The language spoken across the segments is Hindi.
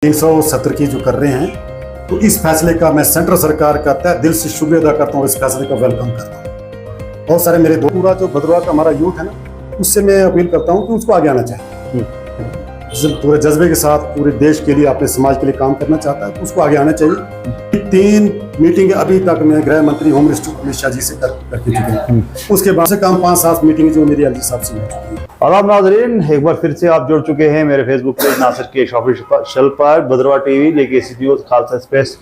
370 की जो कर रहे हैं, तो इस फैसले का मैं सेंट्रल सरकार का तहे दिल से शुक्रिया अदा करता हूँ, इस फैसले का वेलकम करता हूँ। बहुत सारे मेरे दोस्त, पूरा जो भद्रवाह का हमारा यूथ है ना, उससे मैं अपील करता हूँ कि उसको आगे आना चाहिए। पूरे जज्बे के साथ पूरे देश के लिए, अपने समाज के लिए काम करना चाहता है तो उसको आगे आना चाहिए। 3 मीटिंग अभी तक मैं गृह मंत्री होम मिनिस्टर अमित शाह जी से करके चुके हैं। उसके बाद से काम 5-7 मीटिंग जो मेरी एलजी साहब से हो चुकी है। आदाब नाजरीन, एक बार फिर से आप जुड़ चुके हैं मेरे फेसबुक पेज नासिर के ऑफिशियल पर, Bhaderwah TV, JKC news, Khalsa express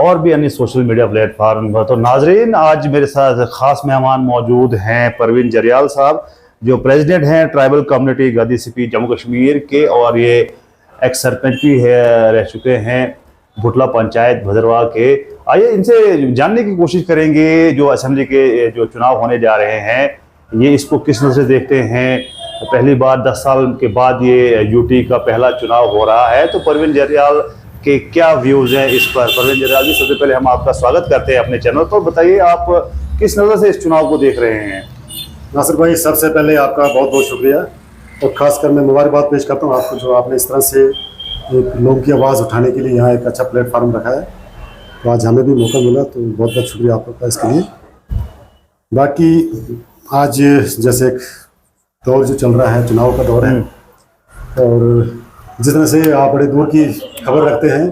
और भी अन्य सोशल मीडिया प्लेटफॉर्म पर। तो नाजरीन, आज मेरे साथ खास मेहमान मौजूद हैं परवीन जरियाल साहब, जो प्रेसिडेंट हैं ट्राइबल कम्युनिटी गद्दी सिपी जम्मू कश्मीर के, और ये एक्स सरपंच भी रह चुके हैं भुटला पंचायत भद्रवाह के। आइए इनसे जानने की कोशिश करेंगे जो असेंबली के जो चुनाव होने जा रहे हैं, ये इसको किस नजर से देखते हैं। पहली बार 10 साल के बाद ये यूटी का पहला चुनाव हो रहा है, तो परवीन जरियाल के क्या व्यूज हैं इस पर। परवीन जरियाल जी, सबसे पहले हम आपका स्वागत करते हैं अपने चैनल पर। बताइए आप किस नज़र से इस चुनाव को देख रहे हैं। नासिर भाई, सबसे पहले आपका बहुत बहुत शुक्रिया, और खासकर मैं मुबारकबाद पेश करता हूँ आपको, जो आपने इस तरह से एक लोगों की आवाज़ उठाने के लिए यहाँ एक अच्छा प्लेटफार्म रखा है। तो आज हमें भी मौका मिला, तो बहुत बहुत शुक्रिया आपका इसके लिए। बाकी आज जैसे एक दौर जो चल रहा है, चुनाव का दौर है, और जिस तरह से आप बड़े दूर की खबर रखते हैं,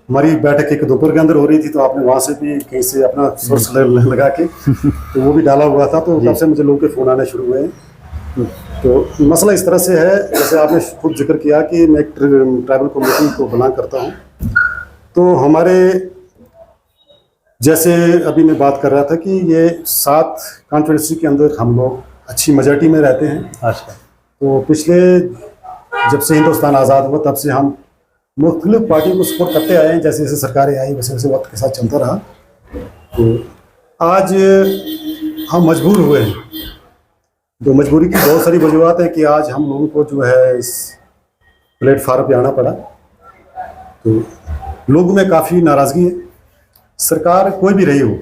हमारी बैठक एक दोपहर के अंदर हो रही थी, तो आपने वहाँ से भी कहीं से अपना सोर्स लगा के तो वो भी डाला हुआ था, तो तब से मुझे लोगों के फ़ोन आने शुरू हुए हैं। तो मसला इस तरह से है, जैसे आपने खुद जिक्र किया कि मैं एक ट्राइबल कम्युनिटी को बिलोंग करता हूँ, तो हमारे जैसे अभी मैं बात कर रहा था कि ये 7 कॉन्स्टिट्यूंसी के अंदर हम लोग अच्छी मेजॉरिटी में रहते हैं। अच्छा। तो पिछले जब से हिंदुस्तान आज़ाद हुआ तब से हम मुख्तलिफ पार्टियों को सपोर्ट करते आए हैं, जैसे जैसे सरकारें आई वैसे वैसे वक्त के साथ चलता रहा। तो आज हम मजबूर हुए हैं, तो मजबूरी की बहुत सारी वजूहत है कि आज हम लोगों को जो है इस प्लेटफार्म पे आना पड़ा। तो लोगों में काफ़ी नाराज़गी है, सरकार कोई भी रही हो,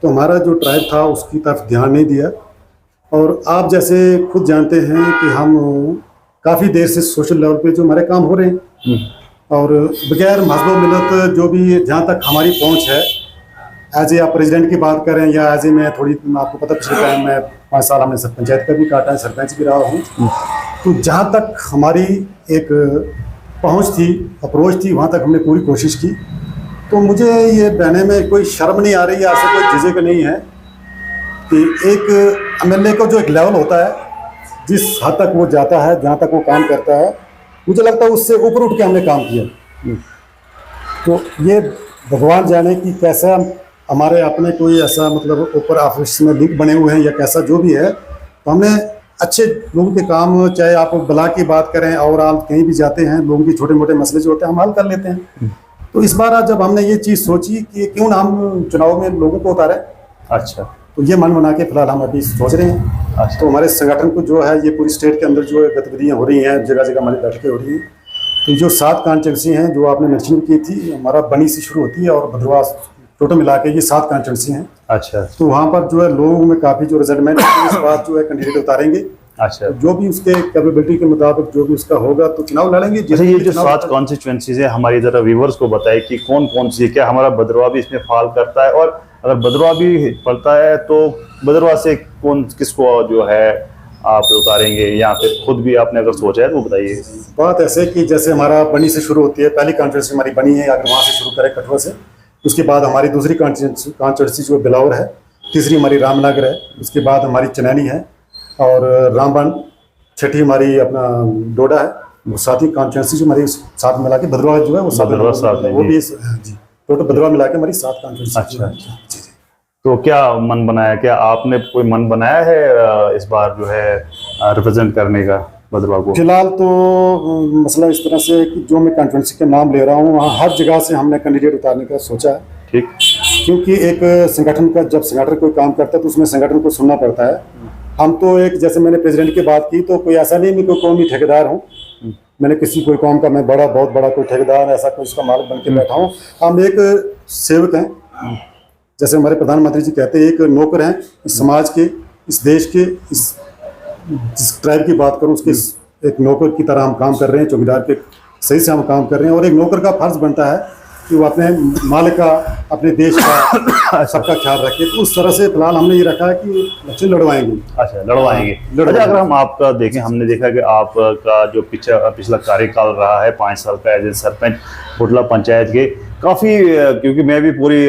तो हमारा जो ट्राइब था उसकी तरफ ध्यान नहीं दिया। और आप जैसे खुद जानते हैं कि हम काफ़ी देर से सोशल लेवल पे जो हमारे काम हो रहे हैं, और बगैर मजहब मिलत जो भी जहाँ तक हमारी पहुँच है, एज ए आप प्रेसिडेंट की बात करें या एज ए मैं थोड़ी, आपको पता पिछले टाइम में 5 साल हमने सब पंचायत का भी काटा है, सरपंच भी रहा हूँ, तो जहाँ तक हमारी एक पहुँच थी, अप्रोच थी, वहाँ तक हमने पूरी कोशिश की। तो मुझे ये कहने में कोई शर्म नहीं आ रही है, ऐसा कोई झिझक नहीं है कि एक एमएलए को जो एक लेवल होता है, जिस हद तक वो जाता है, जहाँ तक वो काम करता है, मुझे लगता है उससे ऊपर उठ के हमने काम किया। तो ये भगवान जाने कि कैसा हमारे अपने कोई ऐसा मतलब ऊपर ऑफिस में लिंक बने हुए हैं या कैसा जो भी है, तो हमने अच्छे लोगों के काम, चाहे आप बला की बात करें और आप कहीं भी जाते हैं, लोगों के छोटे मोटे मसले जो होते हैं हम हल कर लेते हैं। तो इस बार जब हमने ये चीज़ सोची कि क्यों ना हम चुनाव में लोगों को उतारें, अच्छा, तो ये मन बना के फिलहाल हम अभी सोच रहे हैं। अच्छा। तो हमारे संगठन को जो है ये पूरी स्टेट के अंदर जो गतिविधियाँ हो रही हैं, जगह जगह हमारी बैठकें हो रही हैं। तो जो 7 कॉन्स्टिट्यूंसी हैं जो आपने मेंशन की थी, हमारा बनी से शुरू होती है और भद्रवाह टोटल मिला के ये 7 कॉन्स्टिट्यूंसी हैं। अच्छा। तो वहाँ पर जो है लोगों में काफ़ी जो रिजल्टमेंट इस बात जो है कैंडिडेट उतारेंगे। अच्छा। जो भी उसके कैपेबिलिटी के मुताबिक जो भी उसका होगा तो चुनाव लड़ेंगे। जैसे ये जो 7 कॉन्स्टिट्यूंसीज है, हमारी जरा व्यूवर्स को बताए कि कौन कौन सी, क्या हमारा भद्रवाह भी इसमें फॉल करता है, और अगर भद्रवाह भी पड़ता है तो भद्रवाह से कौन किसको जो है आप उतारेंगे, या फिर खुद भी आपने अगर सोचा है तो बताइए। बात ऐसे कि जैसे हमारा बनी से शुरू होती है, पहली कॉन्स्टिट्यूंसी हमारी बनी है, अगर वहाँ से शुरू करें कठुआ से, उसके बाद हमारी दूसरी कॉन्स्टिट्यूंसी जो बिलावर है, तीसरी हमारी रामनगर है, उसके बाद हमारी चनैनी है, और रामबन, छठी हमारी अपना डोडा है, वो 7वीं कॉन्स्टिट्यूंसी जो हमारी 7 मिला के भद्रवाह जो है वो 7 वो भी जी टोटल भद्रवाह मिला के हमारी 7 कॉन्स्टिट्यूंसी। अच्छा। तो क्या मन बनाया, क्या आपने कोई मन बनाया है इस बार जो है रिप्रेजेंट करने का भद्रवाह को? फिलहाल तो मसला इस तरह से है कि जो मैं कॉन्स्टिट्यूंसी के नाम ले रहा हूँ, वहाँ हर जगह से हमने कैंडिडेट उतारने का सोचा है। ठीक। क्योंकि एक संगठन का, जब संगठन कोई काम करता है तो उसमें संगठन को सुनना पड़ता है। हम तो एक, जैसे मैंने प्रेसिडेंट की बात की, तो कोई ऐसा नहीं मैं कोई कौम भी ठेकेदार हूँ, मैंने किसी कोई कौम का मैं बहुत बड़ा कोई ठेकेदार ऐसा कोई उसका मालिक बन के बैठा हूँ। हम एक सेवक हैं, जैसे हमारे प्रधानमंत्री जी कहते हैं, एक नौकर हैं इस समाज के, इस देश के, इस जिस ट्राइब की बात करूँ उसके एक नौकर की तरह हम काम कर रहे हैं, चौकीदार के सही से हम काम कर रहे हैं। और एक नौकर का फर्ज बनता है कि वो अपने मालिक का, अपने देश का सबका ख्याल रखे। तो उस तरह से फिलहाल हमने ये रखा है कि इलेक्शन लड़वाएंगे। अच्छा, लड़वाएंगे। अच्छा, अगर हम आपका देखें, हमने देखा कि आपका जो पिछला कार्यकाल रहा है 5 साल का एज ए सरपंच बुटला पंचायत के, काफ़ी, क्योंकि मैं भी पूरे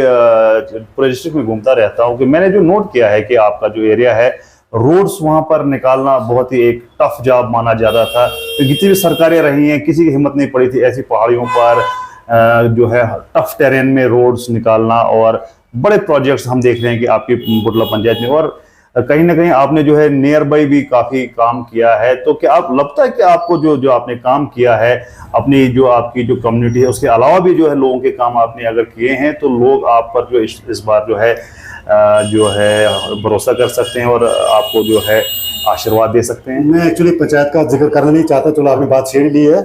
डिस्ट्रिक्ट में घूमता रहता हूँ, कि मैंने जो नोट किया है कि आपका जो एरिया है, रोड्स वहाँ पर निकालना बहुत ही एक टफ जॉब माना जाता था। तो जितनी भी सरकारें रही हैं, किसी की हिम्मत नहीं पड़ी थी ऐसी पहाड़ियों पर जो है टफ टेरेन में रोड्स निकालना। और बड़े प्रोजेक्ट्स हम देख रहे हैं कि आपकी बुटला पंचायत में, और कहीं ना कहीं आपने जो है नियर बाई भी काफ़ी काम किया है। तो क्या आप लगता है कि आपको जो आपने काम किया है अपनी जो आपकी जो कम्युनिटी है, उसके अलावा भी जो है लोगों के काम आपने अगर किए हैं, तो लोग आप पर जो इस बार जो है भरोसा कर सकते हैं और आपको जो है आशीर्वाद दे सकते हैं? मैं एक्चुअली पंचायत का जिक्र करना नहीं चाहता, चलो आपने बात छेड़ ली है।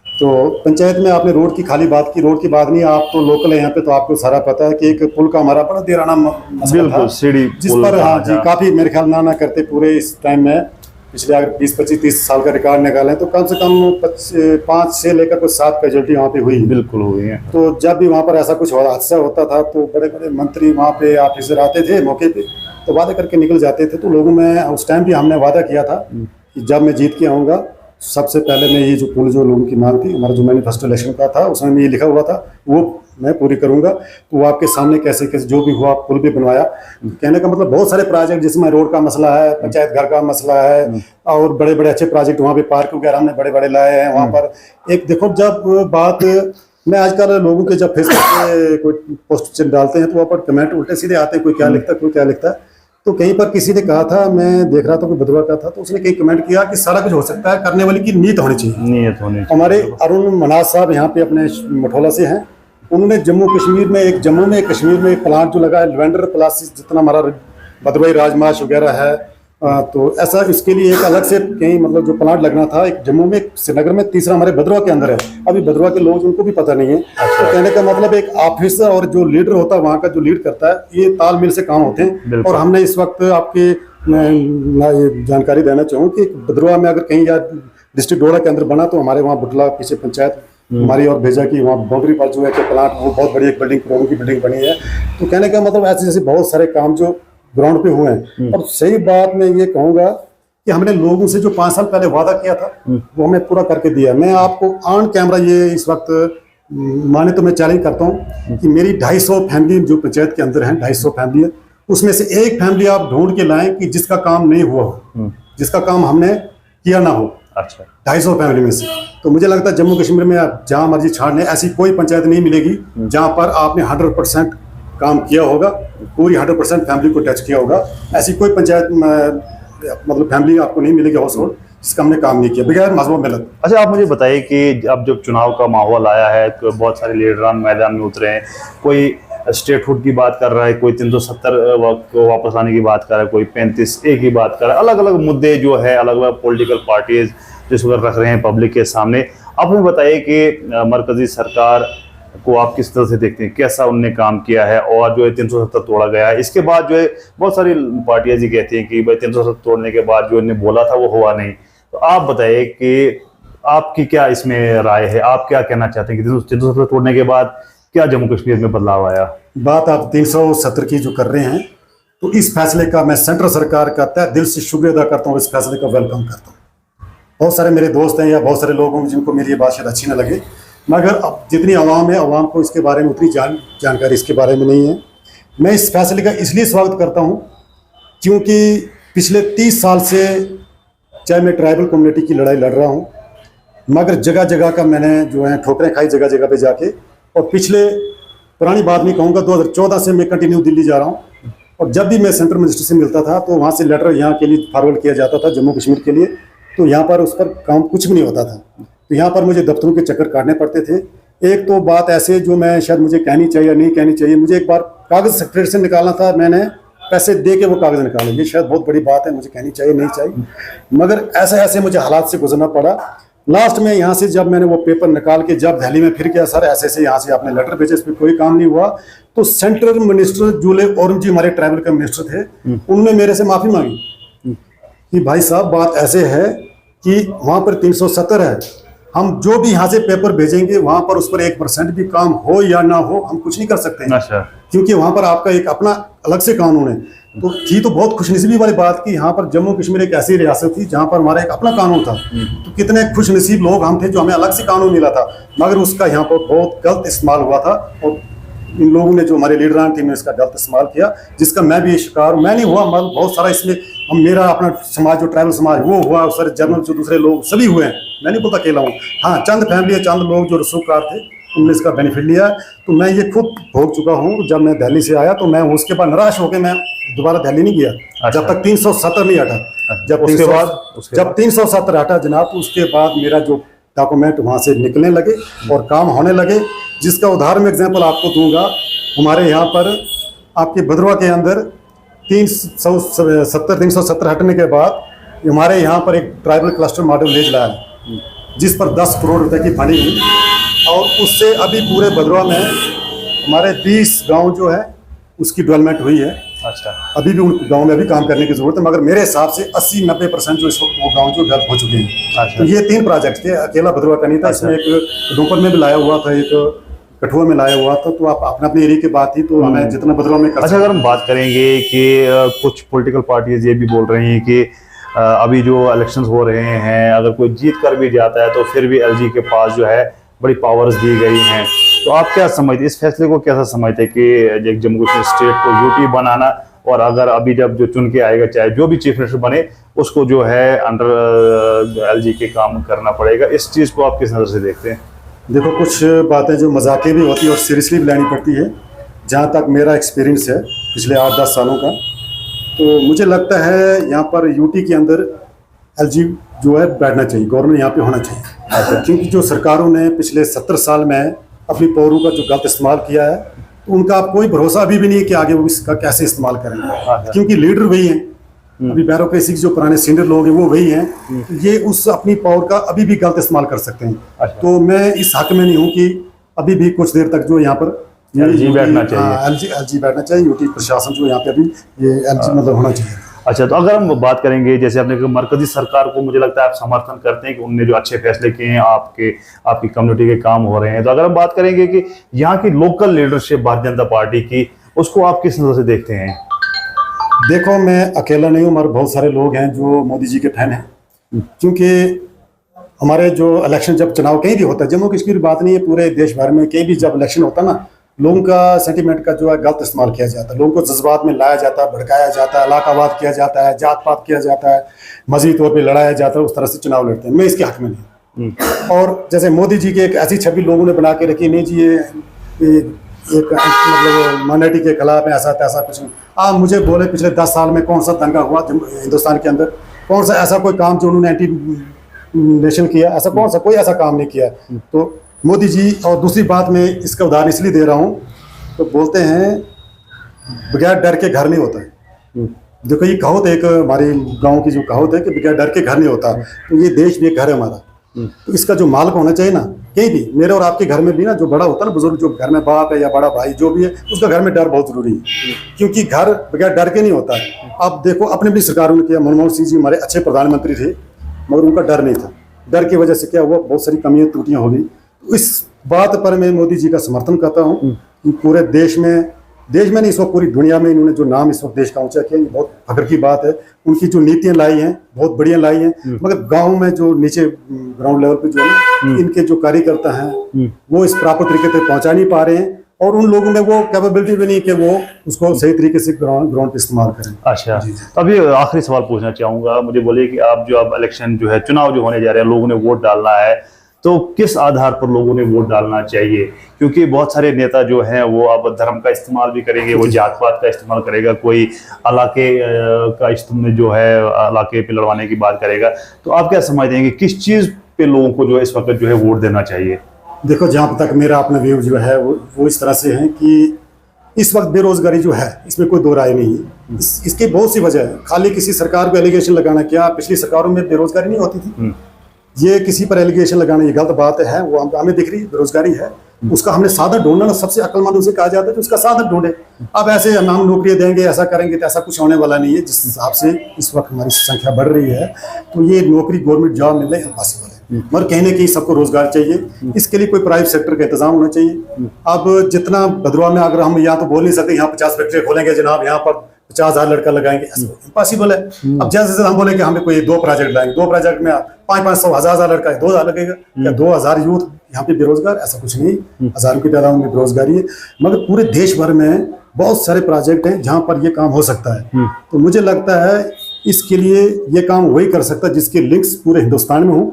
तो पंचायत में आपने रोड की खाली बात की, रोड की बात नहीं, आप तो लोकल है यहाँ पे, तो आपको सारा पता है कि एक पुल का हमारा बड़ा देराना मसला था, सीढ़ी जिस पर हाँ जी काफ़ी मेरे ख्याल ना करते पूरे इस टाइम में, पिछले अगर 20-25-30 साल का रिकॉर्ड निकालें तो कम से कम 5 से लेकर कुछ 7 कैजुअल्टी वहाँ पे हुई। बिल्कुल हुई है। तो जब भी वहाँ पर ऐसा कुछ हादसा होता था तो बड़े बड़े मंत्री वहाँ पे ऑफिसर आते थे मौके पे, तो वादा करके निकल जाते थे। तो लोगों में उस टाइम भी हमने वादा किया था कि जब मैं जीत के आऊँगा सबसे पहले मैं ये जो पुल जो लोगों की मांग थी, हमारा जो मैनिफेस्टो इलेक्शन का था उसमें ये लिखा हुआ था वो मैं पूरी करूंगा। तो वो आपके सामने कैसे कैसे जो भी हुआ, पुल भी बनवाया। कहने का मतलब बहुत सारे प्रोजेक्ट, जिसमें रोड का मसला है, पंचायत घर का मसला है, और बड़े बड़े अच्छे प्रोजेक्ट वहाँ पे पार्क वगैरह हमने बड़े बड़े लाए हैं वहाँ पर। एक देखो, जब बात मैं आजकल लोगों के जब फेसबुक पे कोई पोस्ट डालते हैं तो वहाँ पर कमेंट उल्टे सीधे आते हैं, कोई क्या लिखता है कोई क्या लिखता है। तो कहीं पर किसी ने कहा था, मैं देख रहा था कोई बदवा का था, तो उसने कहीं कमेंट किया कि सारा कुछ हो सकता है, करने वाले की नीयत होनी चाहिए। नीयत होनी चाहिए। हमारे अरुण मनाज साहब यहाँ पे अपने मठोला से हैं, उन्होंने जम्मू में एक कश्मीर में एक प्लांट जो लगा है लेवेंडर प्लास, जितना हमारा भदरवाही राजमाश वगैरह है, तो ऐसा इसके लिए एक अलग से कहीं मतलब जो प्लांट लगना था, एक जम्मू में, श्रीनगर में, तीसरा हमारे भदरवा के अंदर है। अभी भदरवा के लोग उनको भी पता नहीं है। तो कहने का मतलब एक ऑफिसर और जो लीडर होता है वहाँ का, जो लीड करता है, ये तालमेल से काम होते हैं। और हमने इस वक्त आपके जानकारी देना चाहूँ कि भदरवा में अगर कहीं या डिस्ट्रिक्ट डोडा के अंदर बना, तो हमारे वहाँ बुटला पीछे पंचायत हमारी और भेजा की वहाँ बाउंड्री पर जो है कि प्लांट, वो बहुत बड़ी एक बिल्डिंग, करोड़ों की बिल्डिंग बनी है। तो कहने का मतलब ऐसे जैसे बहुत सारे काम जो ग्राउंड पे हुए हैं। और सही बात मैं ये कहूँगा कि हमने लोगों से जो 5 साल पहले वादा किया था वो हमें पूरा करके दिया। मैं आपको ऑन कैमरा ये इस वक्त माने तो मैं चैलेंज करता हूँ कि मेरी 250 फैमिली जो पंचायत के अंदर हैं, 250 फैमिली है, उसमें से एक फैमिली आप ढूंढ के लाएं कि जिसका काम नहीं हुआ हो, जिसका काम हमने किया ना हो। अच्छा, 250 फैमिली में से। तो मुझे लगता है जम्मू कश्मीर में आप जहाँ मर्जी छाड़ने, ऐसी कोई पंचायत नहीं मिलेगी जहाँ पर आपने 100% काम किया होगा, पूरी 100% फैमिली को टच किया होगा। ऐसी कोई पंचायत मतलब फैमिली आपको नहीं मिलेगी, हाउस होल्ड, जिसका हमने काम नहीं किया बगैर मजबूत मिलत। अच्छा, आप मुझे बताइए कि अब जब चुनाव का माहौल आया है तो बहुत सारे लीडरान मैदान में उतरे हैं। कोई स्टेटहुड की बात कर रहा है, कोई 370 को वापस आने की बात कर रहा है, कोई 35A की बात कर रहा है। अलग अलग मुद्दे जो है अलग अलग पॉलिटिकल पार्टीज जिस वक्त रख रहे हैं पब्लिक के सामने। आप हमें बताइए कि मरकजी सरकार को आप किस तरह से देखते हैं, कैसा उनने काम किया है, और जो है 370 तोड़ा गया है, इसके बाद जो है बहुत सारी पार्टियां जी कहती हैं कि भाई 370 तोड़ने के बाद जो इन्हें बोला था वो हुआ नहीं। तो आप बताइए कि आपकी क्या इसमें राय है, आप क्या कहना चाहते हैं कि 370 तोड़ने के बाद क्या जम्मू कश्मीर में बदलाव आया? बात आप 370 की जो कर रहे हैं, तो इस फैसले का मैं सेंट्रल सरकार का तहे दिल से शुक्रिया अदा करता हूँ, इस फैसले का वेलकम करता हूँ। बहुत सारे मेरे दोस्त हैं या बहुत सारे लोग होंगे जिनको मेरी ये बात शायद अच्छी ना लगे, मगर अब जितनी आवाम है, आवाम को इसके बारे में उतनी जानकारी इसके बारे में नहीं है। मैं इस फैसले का इसलिए स्वागत करता हूँ क्योंकि पिछले 30 साल से चाहे मैं ट्राइबल कम्युनिटी की लड़ाई लड़ रहा हूँ, मगर जगह जगह का मैंने जो है ठोकरें खाई जगह जगह पे जाके। और पिछले पुरानी बात नहीं कहूँगा, 2014 से मैं कंटिन्यू दिल्ली जा रहा हूँ, और जब भी मैं सेंट्रल मिनिस्टर से मिलता था तो वहाँ से लेटर यहाँ के लिए फॉरवर्ड किया जाता था जम्मू कश्मीर के लिए। तो यहाँ पर उस पर काम कुछ भी नहीं होता था, तो यहाँ पर मुझे दफ्तरों के चक्कर काटने पड़ते थे। एक तो बात ऐसे जो मैं शायद मुझे कहनी चाहिए या नहीं कहनी चाहिए, मुझे एक बार कागज़ सेक्रेटरी से निकालना था, मैंने पैसे दे के वो कागज़ निकाले। ये शायद बहुत बड़ी बात है, मुझे कहनी चाहिए नहीं चाहिए, मगर ऐसे ऐसे मुझे हालात से गुजरना पड़ा। लास्ट में यहाँ से जब मैंने वो पेपर निकाल के जब दिल्ली में फिर गया, सर ऐसे ऐसे यहाँ से आपने लेटर भेजे, इस पर कोई काम नहीं हुआ, तो सेंट्रल मिनिस्टर जूले ओरम जी हमारे ट्राइबल के मिनिस्टर थे, उन्होंने मेरे से माफ़ी मांगी कि भाई साहब बात ऐसे है कि वहाँ पर 370 है, हम जो भी यहाँ से पेपर भेजेंगे वहां पर उस पर 1% भी काम हो या ना हो हम कुछ नहीं कर सकते हैं। अच्छा। क्योंकि वहां पर आपका एक अपना अलग से कानून है। तो थी तो बहुत खुशनसीबी वाली बात कि यहाँ पर जम्मू कश्मीर एक ऐसी रियासत थी जहाँ पर हमारा एक अपना कानून था। तो कितने खुशनसीब लोग हम थे जो हमें अलग से कानून मिला था, मगर उसका यहाँ पर बहुत गलत इस्तेमाल हुआ था और इन लोगों ने जो हमारे लीडरान थे इसका गलत इस्तेमाल किया, जिसका मैं भी शिकार। मैं नहीं हुआ, मगर बहुत सारा इसमें हम मेरा अपना समाज जो ट्राइबल समाज वो हुआ, सर जनरल जो दूसरे लोग सभी हुए हैं, मैं नहीं बोलता अकेला हूँ। हाँ, चंद फैमिली चंद लोग जो रसूखदार थे उन्होंने इसका बेनिफिट लिया। तो मैं ये खुद भोग चुका हूँ। जब मैं दिल्ली से आया तो मैं उसके बाद निराश होकर मैं दोबारा दिल्ली नहीं गया। अच्छा। जब तक 370 नहीं हटा। जब उसके 300 बाद जब 370 हटा जनाब, तो उसके बाद मेरा जो डॉक्यूमेंट वहाँ से निकलने लगे और काम होने लगे। जिसका उदाहरण एग्जाम्पल आपको दूंगा, हमारे यहाँ पर आपके भद्रवा के अंदर 370 हटने के बाद हमारे यहाँ पर एक ट्राइबल क्लस्टर मॉडल विलेज लाया है, जिस पर 10 करोड़ रुपए की फंडिंग हुई। और उससे अभी पूरे भद्रवा में हमारे 20 गांव जो है उसकी डेवलपमेंट हुई है। अच्छा। अभी भी उन गाँव में भी काम करने की जरूरत है, मगर मेरे हिसाब से 80-90% जो इस वक्त वो गाँव जो डेवलप हो चुके हैं। अच्छा। तो ये 3 प्रोजेक्ट थे, अकेला भद्रवा का नहीं था। इसमें एक डोंपर में भी लाया हुआ था, एक कठुआ में लाया हुआ था। तो आप अपने अपने एरिया की बात थी, तो हमें जितना भद्रवा में कर अच्छा, अगर हम बात करेंगे कि कुछ पॉलिटिकल पार्टीज ये भी बोल रही हैं कि अभी जो इलेक्शंस हो रहे हैं, अगर कोई जीत कर भी जाता है तो फिर भी एलजी के पास जो है बड़ी पावर्स दी गई हैं। तो आप क्या समझते, इस फैसले को कैसा समझते कि एक जम्मू कश्मीर स्टेट को यूटी बनाना, और अगर अभी जब जो चुन के आएगा चाहे जो भी चीफ मिनिस्टर बने उसको जो है अंडर एलजी के काम करना पड़ेगा, इस चीज़ को आप किस नज़र से देखते हैं? देखो, कुछ बातें जो मजाकिया भी होती है और सीरियसली भी लेनी पड़ती है। जहाँ तक मेरा एक्सपीरियंस है पिछले 8-10 सालों का, तो मुझे लगता है यहाँ पर यूटी के अंदर एलजी जो है बैठना चाहिए, गवर्नमेंट यहाँ पे होना चाहिए। क्योंकि जो सरकारों ने पिछले 70 साल में अपनी पावरों का जो गलत इस्तेमाल किया है, तो उनका अब कोई भरोसा अभी भी नहीं है कि आगे वो इसका कैसे इस्तेमाल करेंगे। क्योंकि लीडर वही हैं, अभी ब्यूरोक्रेसी के जो पुराने सीनियर लोग हैं वो वही हैं। ये उस अपनी पावर का अभी भी गलत इस्तेमाल कर सकते हैं। तो मैं इस हक में नहीं हूँ कि अभी भी कुछ देर तक जो यहाँ पर एलजी बैठना चाहिए। एलजी बैठना चाहिए। यूटी प्रशासन जो यहाँ पे अभी ये एलजी मतलब होना चाहिए। अच्छा, तो अगर हम बात करेंगे, जैसे आपने कहा मरकजी सरकार को मुझे लगता है आप समर्थन करते हैं कि उनने जो अच्छे फैसले किए हैं, आपकी कम्युनिटी के काम हो रहे हैं। तो अगर हम बात करेंगे कि यहाँ की local leadership Bharatiya Janata party की, उसको आप किस नज़र से देखते हैं? देखो, मैं अकेला नहीं हूँ, हमारे बहुत सारे लोग हैं जो मोदी जी के फैन हैं। क्योंकि हमारे जो इलेक्शन जब चुनाव कहीं भी होता है, जम्मू कश्मीर बात नहीं है, पूरे देश भर में कहीं भी जब इलेक्शन होता है ना, लोगों का सेंटीमेंट का जो है गलत इस्तेमाल किया जाता है। लोगों को जज्बात में लाया जाता है, भड़काया जाता है, इलाकावाद किया जाता है, जात पात किया जाता है, मजहबी तौर पे लड़ाया जाता है, उस तरह से चुनाव लड़ते हैं। मैं इसके हक में नहीं। और जैसे मोदी जी की एक ऐसी छवि लोगों ने बना के रखी, नहीं जी ये एक मतलब माइनॉरिटी के खिलाफ है, ऐसा तैसा कुछ नहीं। आप मुझे बोले पिछले 10 साल में कौन सा दंगा हुआ हिंदुस्तान के अंदर, कौन सा ऐसा कोई काम जो उन्होंने एंटी नेशनल किया, ऐसा कौन सा कोई ऐसा काम नहीं किया। तो मोदी जी, और दूसरी बात मैं इसका उदाहरण इसलिए दे रहा हूँ, तो बोलते हैं बगैर डर के घर नहीं होता है। देखो, ये कहावत एक हमारे गांव की जो कहावत है कि बगैर डर के घर नहीं होता। तो ये देश भी एक घर है हमारा। तो इसका जो मालिक होना चाहिए ना, कहीं भी मेरे और आपके घर में भी ना, जो बड़ा होता है ना, बुजुर्ग जो घर में बाप है या बड़ा भाई जो भी है, उसका घर में डर बहुत जरूरी है। क्योंकि घर बगैर डर के नहीं होता है। आप देखो, अपने भी सरकारों ने किया। मनमोहन सिंह जी हमारे अच्छे प्रधानमंत्री थे, मगर उनका डर नहीं था। डर की वजह से क्या हुआ, बहुत सारी कमियां त्रुटियां हो गई। इस बात पर मैं मोदी जी का समर्थन करता हूं कि पूरे देश में नहीं, इस वक्त पूरी दुनिया में इन्होंने जो नाम इस वक्त देश का ऊंचा किया, ये बहुत फख्र की बात है। उनकी जो नीतियां लाई हैं बहुत बढ़िया लाई हैं, मगर गांव में जो नीचे ग्राउंड लेवल पे जो है ना, इनके जो कार्यकर्ता हैं वो इस प्रॉपर तरीके से पहुंचा नहीं पा रहे हैं, और उन लोगों में वो कैपेबिलिटी भी नहीं कि वो उसको सही तरीके से ग्राउंड पे इस्तेमाल करें। अच्छा, तो अभी आखिरी सवाल पूछना चाहूंगा, मुझे बोलिए कि आप जो अब इलेक्शन जो है, चुनाव जो होने जा रहे हैं, लोगों ने वोट डालना है, तो किस आधार पर लोगों ने वोट डालना चाहिए? क्योंकि बहुत सारे नेता जो हैं वो अब धर्म का इस्तेमाल भी करेंगे, वो जात पात का इस्तेमाल करेगा, कोई इलाके का इस्तेमाल जो है इलाके पे लड़वाने की बात करेगा। तो आप क्या समझते हैं कि किस चीज़ पे लोगों को जो है इस वक्त जो है वोट देना चाहिए? देखो, जहाँ तक मेरा अपना व्यू जो है वो इस तरह से है कि इस वक्त बेरोजगारी जो है, इसमें कोई दो राय नहीं है। इसकी बहुत सी वजह है। खाली किसी सरकार को एलिगेशन लगाना, क्या पिछली सरकारों में बेरोजगारी नहीं होती थी? ये किसी पर एलिगेशन लगाना ये गलत बात है। वो हमें दिख रही है बेरोजगारी है, उसका हमने साधन ढूंढना ना। सबसे अक्लमंद उसे कहा जाता है कि उसका साधन ढूंढे। अब ऐसे हम नौकरियां देंगे, ऐसा करेंगे, तो ऐसा कुछ होने वाला नहीं है। जिस हिसाब से इस वक्त हमारी संख्या बढ़ रही है, तो ये नौकरी गवर्नमेंट जॉब मिलना इम्पॉसिबल है। मगर कहीं ना कहीं सबको रोजगार चाहिए, इसके लिए कोई प्राइवेट सेक्टर का इंतजाम होना चाहिए। अब जितना भद्रवा में, अगर हम यहाँ तो बोल नहीं सकते यहाँ 50 फैक्ट्री खोलेंगे जनाब, यहाँ पर 50,000 लड़का लगाएंगे, इम्पॉसिबल है। अब जैसे हम बोले कि हमें कोई 2 प्रोजेक्ट लाएंगे, 2 प्रोजेक्ट में 500 1,000 लड़का है, 2,000 लगेगा या 2,000 यूथ यहाँ पे बेरोजगार, ऐसा कुछ नहीं। हजारों की तादाद में बेरोजगारी है, मगर पूरे देश भर में बहुत सारे प्रोजेक्ट हैं जहाँ पर ये काम हो सकता है। तो मुझे लगता है इसके लिए ये काम वही कर सकता है जिसके लिंक्स पूरे हिंदुस्तान में हो।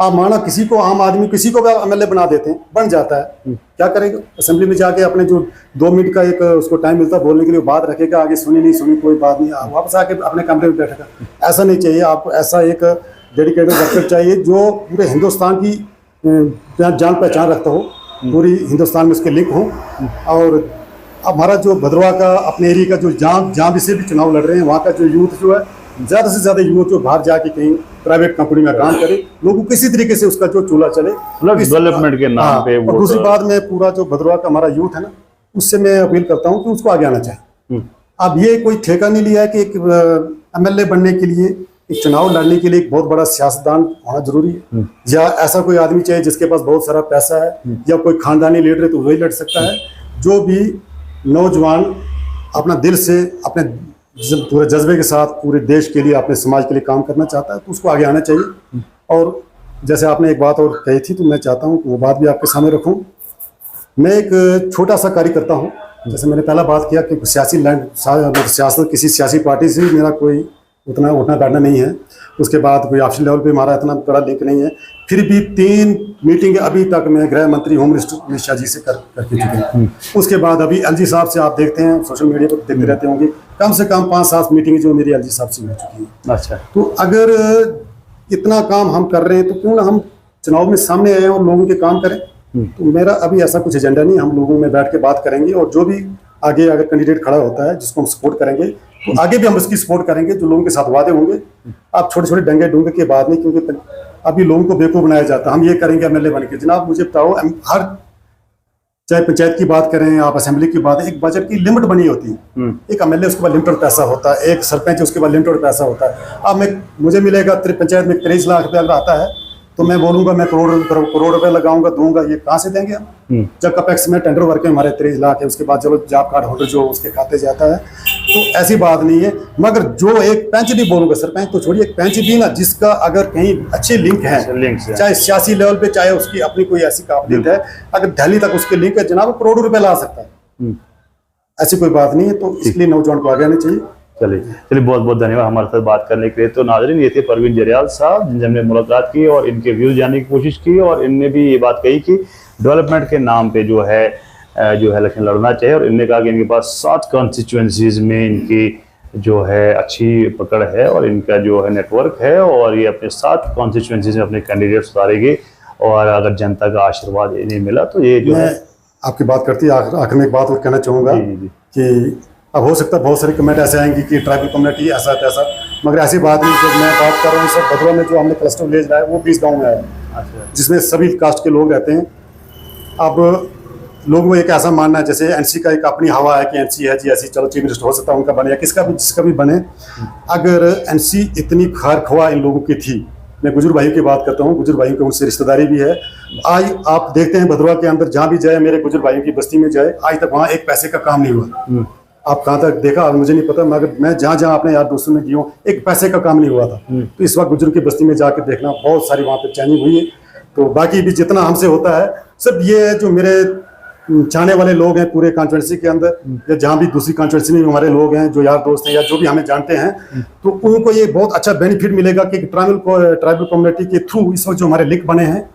आप माना किसी को, आम आदमी किसी को भी एमएलए बना देते हैं, बन जाता है, क्या करेगा? असेंबली में जाके अपने जो 2 मिनट का एक उसको टाइम मिलता है बोलने के लिए, बात रखेगा, आगे सुनी नहीं सुनी कोई बात नहीं, वापस आके अपने कमरे में बैठेगा। ऐसा नहीं चाहिए आपको, ऐसा एक डेडिकेटेड वर्कर चाहिए जो पूरे हिंदुस्तान की जान पहचान रखता हो, पूरी हिंदुस्तान में उसके लिंक हो। और हमारा जो भद्रवा का अपने एरिया का जो जहाँ भी से भी चुनाव लड़ रहे हैं, वहाँ का जो यूथ जो है, ज़्यादा से ज़्यादा यूथ जो बाहर जाके कहीं प्राइवेट कंपनी में काम करे, लोगों को किसी तरीके से उसका जो चूल्हा चले, डेवलपमेंट के नाम पे। और दूसरी बात, मैं पूरा जो भद्रवा का हमारा यूथ है ना, उससे मैं अपील करता हूँ कि उसको आगे आना चाहिए। अब ये कोई ठेका नहीं लिया है कि एक एमएलए बनने के लिए, एक चुनाव लड़ने के लिए एक बहुत बड़ा सियासतदान होना जरूरी है, या ऐसा कोई आदमी चाहिए जिसके पास बहुत सारा पैसा है, या कोई खानदानी लीडर है तो वही लड़ सकता है। जो भी नौजवान अपना दिल से, अपने पूरे जज्बे के साथ पूरे देश के लिए, अपने समाज के लिए काम करना चाहता है, तो उसको आगे आना चाहिए। और जैसे आपने एक बात और कही थी, तो मैं चाहता हूँ कि वो बात भी आपके सामने रखूँ। मैं एक छोटा सा कार्य करता हूँ, जैसे मैंने पहला बात किया कि सियासत, किसी सियासी पार्टी से मेरा कोई उतना उठना बैठना नहीं है। उसके बाद कोई ऑप्शन लेवल पे हमारा इतना बड़ा लिंक नहीं है। फिर भी 3 मीटिंग अभी तक मैं गृह मंत्री होम मिनिस्टर अमित शाह जी से करके चुके हैं। उसके बाद अभी एलजी साहब से आप देखते हैं, सोशल मीडिया पर देखते रहते होंगे, कम से कम 5-7 मीटिंग जो मेरी एलजी साहब से हो चुकी है। अच्छा, तो अगर इतना काम हम कर रहे हैं, तो क्यों ना हम चुनाव में सामने आए और लोगों के काम करें। तो मेरा अभी ऐसा कुछ एजेंडा नहीं, हम लोगों में बैठ के बात करेंगे, और जो भी आगे अगर कैंडिडेट खड़ा होता है जिसको हम सपोर्ट करेंगे, तो आगे भी हम उसकी सपोर्ट करेंगे। जो लोगों के साथ वादे होंगे, आप छोटे छोटे डंगे डूंगे के बाद नहीं, क्योंकि अभी लोगों को बेवकूफ बनाया जाता है, हम ये करेंगे एमएलए बन के। जनाब मुझे बताओ, हर चाहे पंचायत की बात करें, आप असेंबली की बात, एक बजट की लिमिट बनी होती है। एक एमएलए उसके बाद लिमिटेड पैसा होता है, एक सरपंच उसके बाद लिमिटेड पैसा होता है। अब मुझे मिलेगा पंचायत में 23 लाख रुपया अगर आता है, तो मैं बोलूंगा मैं करोड़ रुपए लगाऊंगा, दूंगा, ये कहाँ से देंगे हम? जब कपेक्स में टेंडर वर्क है हमारे 23 लाख है, उसके बाद चलो जॉब कार्ड होल्डर जो उसके खाते जाता है, तो ऐसी बात नहीं है। मगर जो एक पेंच भी बोलूंगा, सरपंच तो छोड़िए, एक पेंच भी ना जिसका अगर कहीं अच्छे लिंक है, चाहे सियासी लेवल पे, चाहे उसकी अपनी कोई ऐसी काबिलियत है, अगर दिल्ली तक उसके लिंक है, जनाब करोड़ों रुपए ला सकता है। ऐसी कोई बात नहीं है, तो इसलिए नौजवान को आगे आना चाहिए। चलिए बहुत बहुत धन्यवाद हमारे साथ बात करने के लिए। तो नाज़रीन, ये थे परवीन जरियाल साहब, जिनसे हमने मुलाकात की और इनके व्यूज जानने की कोशिश की, और इनने भी ये बात कही कि डेवलपमेंट के नाम पे जो है इलेक्शन लड़ना चाहिए। और इनने कहा कि इनके पास 7 कॉन्स्टिट्यूएंसीज में इनकी जो है अच्छी पकड़ है, और इनका जो है नेटवर्क है, और ये अपने 7 कॉन्स्टिट्यूएंसीज में अपने कैंडिडेट उतारेंगे, और अगर जनता का आशीर्वाद इन्हें मिला तो ये जो है। आपकी बात करती है, आखिर में एक बात और कहना चाहूँगा कि अब हो सकता है बहुत सारी कमेंट ऐसे आएंगी कि ट्राइबल कम्युनिटी ऐसा तैसा, मगर ऐसी बात नहीं। जो मैं बात कर रहा हूँ, सब भद्रवा में जो हमने क्लस्टर विलेज लाया, वो 20 गाँव में आया, जिसमें सभी कास्ट के लोग रहते हैं। अब लोगों को एक ऐसा मानना है जैसे एनसी का एक अपनी हवा है कि एनसी है जी ऐसी, चलो चीफ मिनिस्टर हो सकता है उनका बने, या जिसका भी बने। अगर एनसी इतनी खार खवा इन लोगों की थी, मैं गुजर भाई की बात करता हूँ, गुजर भाई की उनसे रिश्तेदारी भी है। आज आप देखते हैं भद्रवा के अंदर जहाँ भी जाए, मेरे गुजर भाई की बस्ती में जाए, आज तक वहाँ एक पैसे का काम नहीं हुआ। आप कहाँ तक देखा मुझे नहीं पता, मगर मैं जहाँ जहाँ अपने यार दोस्तों में गया हूँ, एक पैसे का काम नहीं हुआ था। तो इस वक्त गुजर की बस्ती में जाकर देखना, बहुत सारी वहाँ पे चैनिंग हुई है। तो बाकी भी जितना हमसे होता है, सब ये जो मेरे चाहने वाले लोग हैं पूरे कॉन्स्टिट्यूंसी के अंदर, या जहाँ भी दूसरी कॉन्स्टिट्यूंसी में हमारे लोग हैं जो यार दोस्त हैं, या जो भी हमें जानते हैं, तो उनको ये बहुत अच्छा बेनिफिट मिलेगा कि ट्राइबल कम्युनिटी के थ्रू इस वक्त जो हमारे लिंक बने हैं,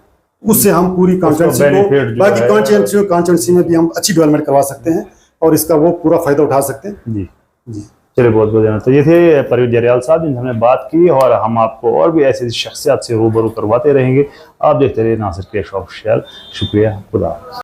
उससे हम पूरी कॉन्स्टिट्यूंसी को, बाकी कॉन्स्टिट्यूंसी में भी हम अच्छी डेवलपमेंट करवा सकते हैं, और इसका वो पूरा फायदा उठा सकते हैं। जी जी, चलिए बहुत बहुत धन्यवाद। तो ये थे परवीन जरियाल साहब, जिनसे हमने बात की, और हम आपको और भी ऐसी शख्सियत से रूबरू करवाते रहेंगे। आप देखते रहिए नासिर क्रिएशन ऑफिशियल। शुक्रिया, खुदा।